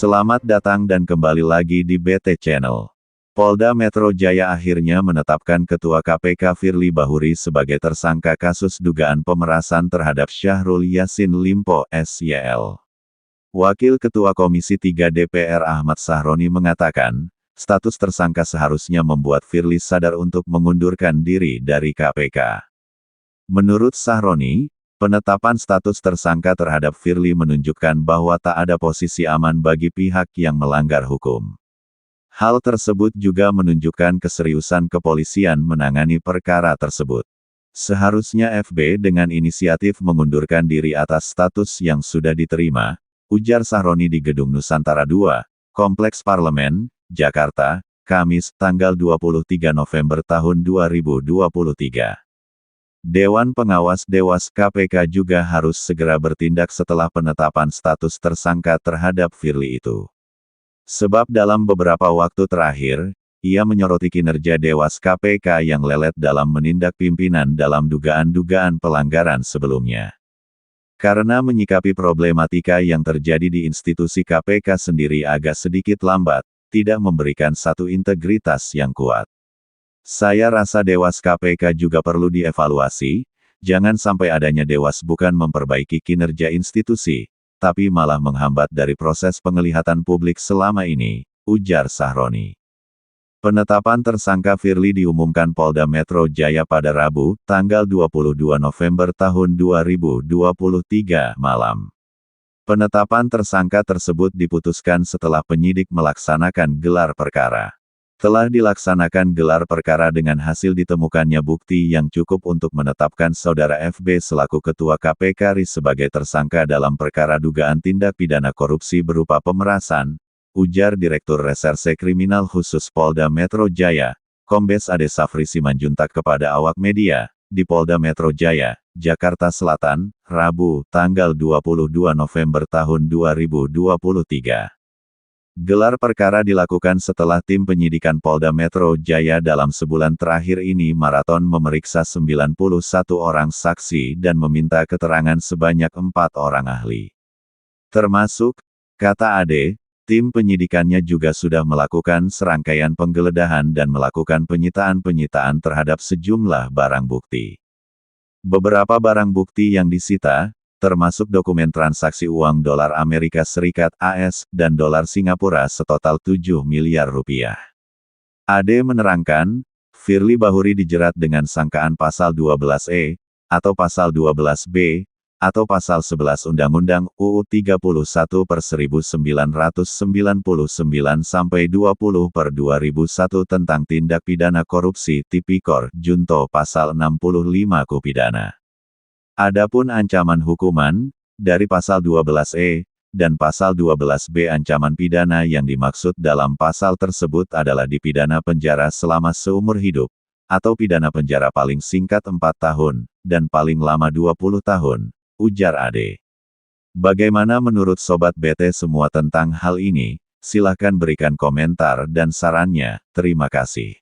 Selamat datang dan kembali lagi di BT Channel. Polda Metro Jaya akhirnya menetapkan Ketua KPK Firly Bahuri sebagai tersangka kasus dugaan pemerasan terhadap Syahrul Yassin Limpo, SYL. Wakil Ketua Komisi 3 DPR Ahmad Sahroni mengatakan, status tersangka seharusnya membuat Firly sadar untuk mengundurkan diri dari KPK. Menurut Sahroni, penetapan status tersangka terhadap Firly menunjukkan bahwa tak ada posisi aman bagi pihak yang melanggar hukum. Hal tersebut juga menunjukkan keseriusan kepolisian menangani perkara tersebut. Seharusnya FB dengan inisiatif mengundurkan diri atas status yang sudah diterima, ujar Sahroni di Gedung Nusantara II, Kompleks Parlemen, Jakarta, Kamis, tanggal 23 November tahun 2023. Dewan Pengawas Dewas KPK juga harus segera bertindak setelah penetapan status tersangka terhadap Firly itu. Sebab dalam beberapa waktu terakhir, ia menyoroti kinerja Dewas KPK yang lelet dalam menindak pimpinan dalam dugaan-dugaan pelanggaran sebelumnya. Karena menyikapi problematika yang terjadi di institusi KPK sendiri agak sedikit lambat, tidak memberikan satu integritas yang kuat. Saya rasa Dewas KPK juga perlu dievaluasi, jangan sampai adanya Dewas bukan memperbaiki kinerja institusi, tapi malah menghambat dari proses penglihatan publik selama ini, ujar Sahroni. Penetapan tersangka Firly diumumkan Polda Metro Jaya pada Rabu, tanggal 22 November tahun 2023 malam. Penetapan tersangka tersebut diputuskan setelah penyidik melaksanakan gelar perkara. Telah dilaksanakan gelar perkara dengan hasil ditemukannya bukti yang cukup untuk menetapkan Saudara FB selaku Ketua KPK RI sebagai tersangka dalam perkara dugaan tindak pidana korupsi berupa pemerasan, ujar Direktur Reserse Kriminal Khusus Polda Metro Jaya, Kombes Ade Safri Simanjuntak kepada awak media, di Polda Metro Jaya, Jakarta Selatan, Rabu, tanggal 22 November tahun 2023. Gelar perkara dilakukan setelah tim penyidikan Polda Metro Jaya dalam sebulan terakhir ini maraton memeriksa 91 orang saksi dan meminta keterangan sebanyak 4 orang ahli. Termasuk, kata Ade, tim penyidikannya juga sudah melakukan serangkaian penggeledahan dan melakukan penyitaan-penyitaan terhadap sejumlah barang bukti. Beberapa barang bukti yang disita, termasuk dokumen transaksi uang dolar Amerika Serikat (AS) dan dolar Singapura setotal 7 miliar rupiah. Ade menerangkan, Firly Bahuri dijerat dengan sangkaan pasal 12E, atau pasal 12B, atau pasal 11 Undang-Undang UU 31/1999 sampai 20/2001 tentang tindak pidana korupsi Tipikor Junto pasal 65 Kupidana. Adapun ancaman hukuman, dari pasal 12E, dan pasal 12B ancaman pidana yang dimaksud dalam pasal tersebut adalah dipidana penjara selama seumur hidup, atau pidana penjara paling singkat 4 tahun, dan paling lama 20 tahun, ujar Ade. Bagaimana menurut Sobat BT semua tentang hal ini? Silahkan berikan komentar dan sarannya, terima kasih.